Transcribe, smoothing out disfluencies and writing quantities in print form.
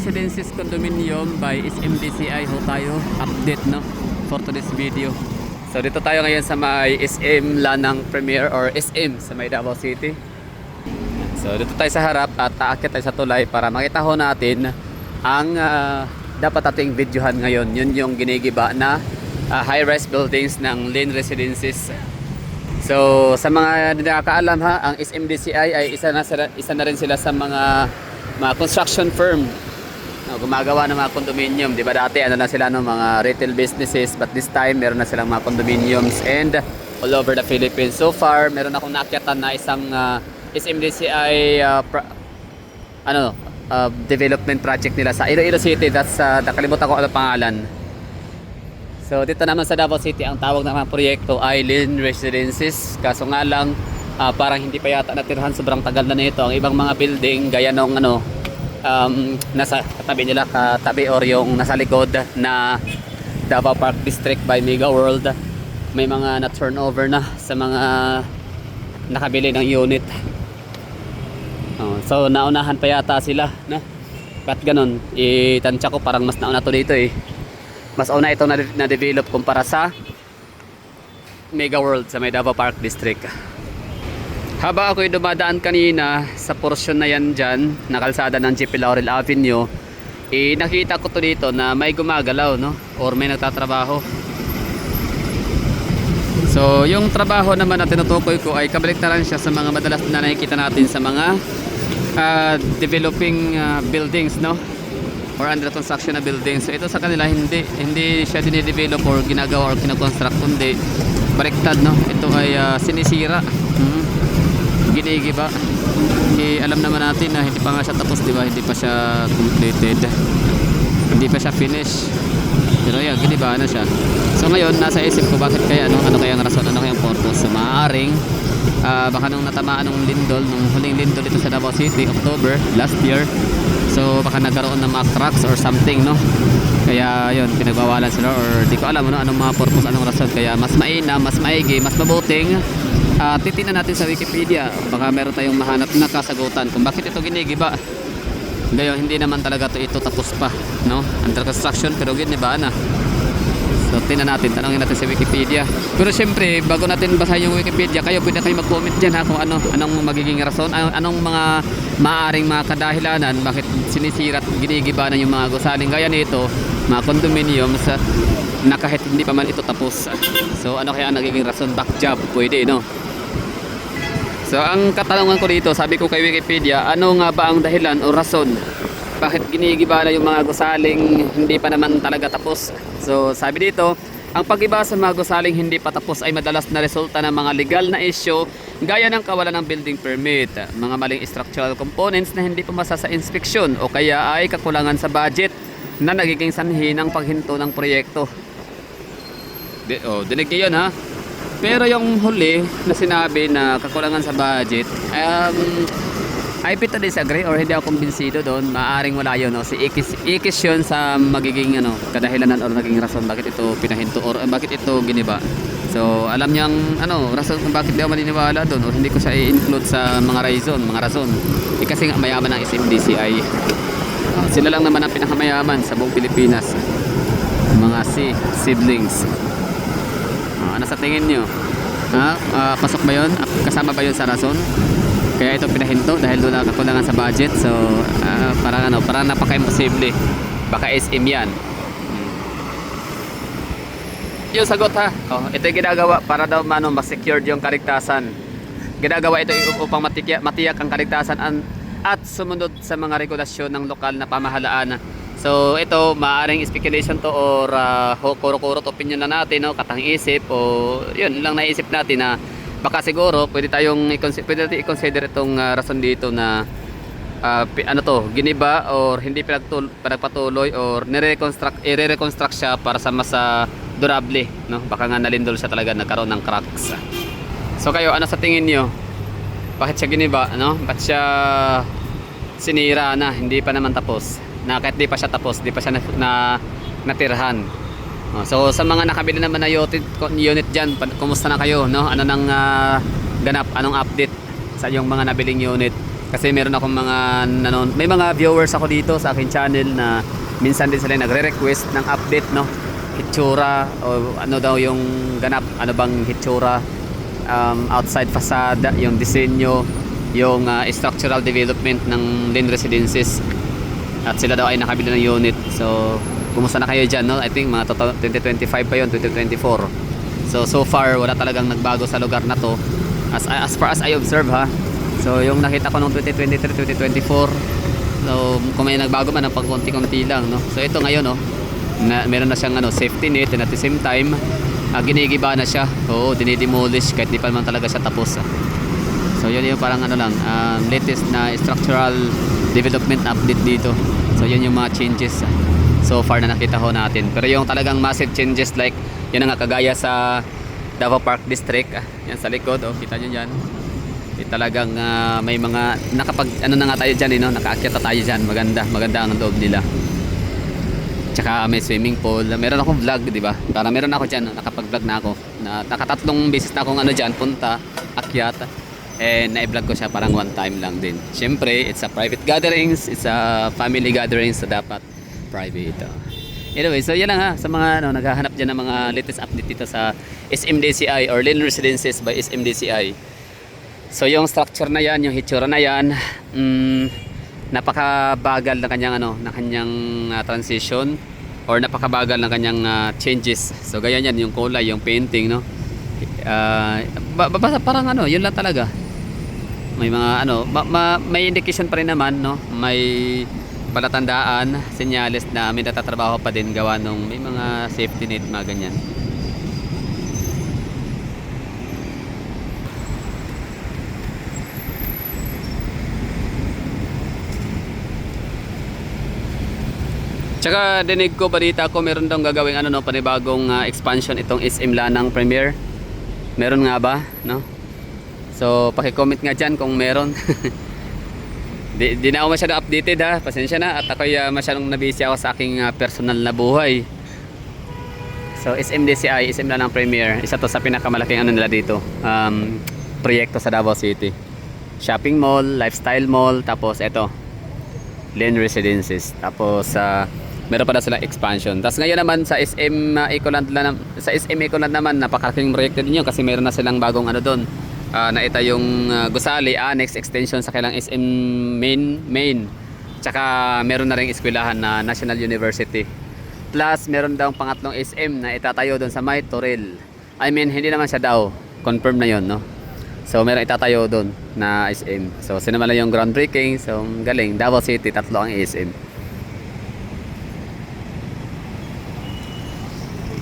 Residences Condominium by SMDCI ho tayo. Update no for today's video. So dito tayo ngayon sa may SM Lanang Premier or SM sa may Davao City. So dito tayo sa harap at aakyat tayo sa tulay para makita ho natin ang dapat ating videohan ngayon. Yun yung ginigiba na high-rise buildings ng Lane Residences. So sa mga nakakaalam ha, ang SMDCI ay isa na rin sila sa mga construction firm no, gumagawa ng mga condominium. Di ba dati ano na sila no, mga retail businesses, but this time meron na silang mga condominiums and all over the Philippines. So far meron akong naakyatan na isang SMDCI development project nila sa Iloilo City. That's nakalimutan ko ano pangalan. So dito naman sa Davao City ang tawag ng mga proyekto ay Lane Residences. Kaso nga lang parang hindi pa yata natirhan, sobrang tagal na nito. Ang ibang mga building gaya nung nasa katabi nila, katabi or yung nasa likod na Davao Park District by Mega World, may mga na turnover na sa mga nakabili ng unit. So naunahan pa yata sila no? Ba't ganun? Itansya ko parang mas nauna to dito eh. Mas una ito na-develop kumpara sa Mega World sa may Davao Park District. Haba ako'y dumadaan kanina sa porsyon na yan dyan, na kalsada ng GP Laurel Avenue, nakita ko to dito na may gumagalaw no? Or may nagtatrabaho. So yung trabaho naman na tinutukoy ko ay kabaliktaran siya sa mga madalas na nakikita natin sa mga developing buildings no? Or under construction na building. So ito sa kanila hindi siya dinidevelop or ginagawa or kinoconstruct, kundi baliktad no. Ito ay sinisira. Ginigiba. Alam naman natin na hindi pa nga siya tapos, di ba? Hindi pa siya completed. Hindi pa siya finish. Pero yan, giniba na siya. So ngayon nasa isip ko bakit kaya ano kayang rason, ano kayang purpose. So maaaring baka nung natamaan nung lindol, nung huling lindol dito sa Davao City, October last year. So baka nagkaroon ng mga cracks or something no. Kaya yun, pinagbawalan sila or di ko alam anong mga purpose, anong rason. Kaya mas mainam, mas maigi, mas mabuting titingnan natin sa Wikipedia. Baka meron tayong mahanap na kasagutan kung bakit ito ginigiba. Gayon, hindi naman talaga ito tapos pa no. Under construction pero giniba na. So tingnan natin, tanongin natin sa Wikipedia. Pero syempre bago natin basahin yung Wikipedia, pwede kayo mag-comment dyan ha kung anong magiging rason, anong mga maaaring mga kadahilanan bakit sinisira at ginigiba na yung mga gusaling gaya nito, mga condominiums na kahit hindi pa man ito tapos. So ano kaya ang nagiging rason? Back job, pwede no. So ang katanungan ko dito, sabi ko kay Wikipedia, ano nga ba ang dahilan o rason bakit ginigiba na yung mga gusaling hindi pa naman talaga tapos? So sabi dito, ang pag-iba sa mga gusaling hindi pa tapos ay madalas na resulta ng mga legal na issue gaya ng kawalan ng building permit, mga maling structural components na hindi pumasa sa inspeksyon o kaya ay kakulangan sa budget na nagiging sanhi ng paghinto ng proyekto. Dinig niyo yun ha? Pero yung huli na sinabi na kakulangan sa budget, I bit to disagree or hindi ako kumbinsido doon. Maaring wala yun. Si Ikis yun sa magiging kadahilanan or naging rason bakit ito pinahinto or bakit ito giniba. So alam niyang rason kung bakit di ako maniniwala doon or hindi ko siya i-include sa mga rason. Kasi nga mayaman ng SMDCI. Sila lang naman ang pinakamayaman sa buong Pilipinas. Mga siblings. Ano sa tingin nyo? Pasok ba yun? Kasama ba yun sa rason? Kaya ito pinahinto dahil doon na kakulangan sa budget. So parang napaka-imposible. Baka SM yan. Yung sagot ha. Ito yung ginagawa para daw mas-secured yung kaligtasan. Ginagawa ito upang matiyak ang kaligtasan at sumunod sa mga regulasyon ng lokal na pamahalaan. So ito maaring speculation to or kuro-kurot opinion na natin no, katang-isip o yun lang naisip natin na baka siguro pwede natin i-consider itong rason dito na giniba or hindi pinagpatuloy or i-reconstruct siya para sa mas durable no? Baka nga nalindol siya talaga, nagkaroon ng cracks. So kayo, ano sa tingin nyo? Bakit siya giniba? Bakit siya sinira na? Hindi pa naman tapos. Kahit di pa siya tapos, di pa siya natirhan. So sa mga nakabili naman na unit dyan, kumusta na kayo? No? Ano nang ganap? Anong update sa yung mga nabiling unit? Kasi meron akong mga may mga viewers ako dito sa aking channel na minsan din sila nagre-request ng update, no? Hitsura o ano daw yung ganap, ano bang hitsura, outside facade, yung disenyo, yung structural development ng Lynn Residences. At sila daw ay nakabili ng unit. So, kumusta na kayo dyan, no? I think mga 2025 pa yun, 2024. So far, wala talagang nagbago sa lugar na to. As far as I observe, ha. So, yung nakita ko noong 2023, 2024, so, kung may nagbago man, pag konti-konti lang, no? So, ito ngayon, no? Meron na siyang safety net, and at the same time, ginigiba na siya. Oo, dinidemolish kahit di pa naman talaga siya tapos. So, yun yung parang latest na structural development update dito. So, yun yung mga changes so far na nakita ho natin. Pero yung talagang massive changes like, yan nga kagaya sa Davao Park District, yan sa likod, kita nyo dyan. Talagang may mga na nga tayo dyan, no? Nakaakyat na tayo dyan. Maganda ang loob nila. Tsaka may swimming pool. Meron akong vlog, di ba? Para meron ako dyan, nakapag-vlog na ako. Nakatatlong beses na akong dyan, punta, akyat. And na-vlog ko siya parang one time lang din. Siyempre, it's a private gatherings, it's a family gatherings, so dapat private. Anyway, so yan lang ha, sa mga naghahanap dyan ng mga latest update dito sa SMDCI or Lynn Residences by SMDCI. So yung structure na yan, yung hitsura na yan, napakabagal na kanyang transition or napakabagal ng kanyang changes. So ganyan yan, yung kulay, yung painting, no. Parang yun lang talaga. May mga may indication pa rin naman, no. May palatandaan, senyales na may natatrabaho pa din gawa nung may mga safety net, mga ganyan. Tsaka dinig ko, balita ko meron daw gagawing panibagong expansion itong SM Lanang Premier. Meron nga ba, no? So paki-comment nga diyan kung meron. Di na ako masyadong updated, ha. Pasensya na at ako'y masyadong nabisi ako sa aking personal na buhay. So SMDCI, SM Lanang Premier, isa to sa pinakamalaking nila dito, proyekto sa Davao City. Shopping mall, lifestyle mall, tapos eto, Lynn Residences. Tapos meron pa na silang expansion. Tapos ngayon naman sa SM Ecoland naman, napakalaking proyekto din yun kasi meron na silang bagong doon. Naita yung Gusali Annex Extension sa kailang SM main. Tsaka meron na ring eskwelahan na National University. Plus meron daw pangatlong SM na itatayo doon sa May Toril. I mean, hindi naman siya daw. Confirm na yon, no? So meron itatayo doon na SM. So sinamala yung groundbreaking. So galing, Davao City, tatlo ang SM.